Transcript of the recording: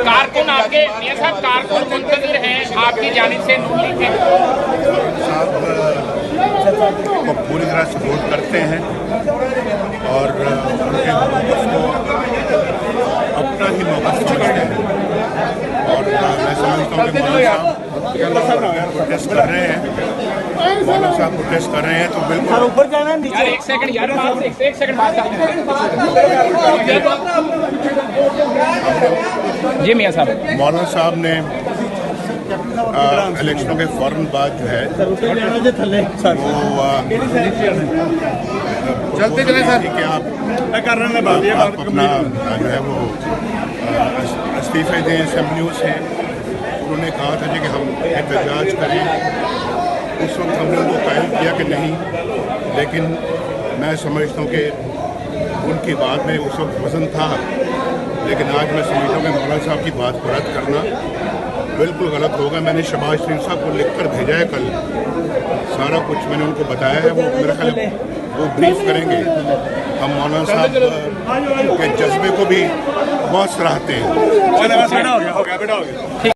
कारकुन आपके मियां साहब कारकुन मुंतजिर हैं आपकी जानिब से नून लीग के को पूरी तरह सपोर्ट करते हैं और उनके उसको अपना ही मौका समझते हैं। और मैं समझता हूँ कि मौलाना साहब प्रोटेस्ट कर रहे हैं, मौलाना साहब प्रोटेस्ट कर रहे हैं तो बिल्कुल ऊपर जाना है यार एक सेकंड बात जी मियां साहब। मौलाना साहब ने इलेक्शनों के फौरन बाद जो है वो चलते चले सर कि आप अपना जो है वो इस्तीफे दें। असेंबलियों से उन्होंने कहा था कि हम एहतजाज करें, उस वक्त हमने उनको कायल किया कि नहीं, लेकिन मैं समझता हूँ कि उनकी बात में उस वक्त वजन था, लेकिन आज मैं समझता हूँ कि मौलाना साहब की बात को रद्द करना बिल्कुल गलत होगा। मैंने शहबाज शरीफ साहब को लिखकर भेजा है, कल सारा कुछ मैंने उनको बताया है, वो मेरा ख्याल वो ब्रीफ करेंगे। हम मौलाना साहब के जज्बे को भी बहुत सराहते हैं।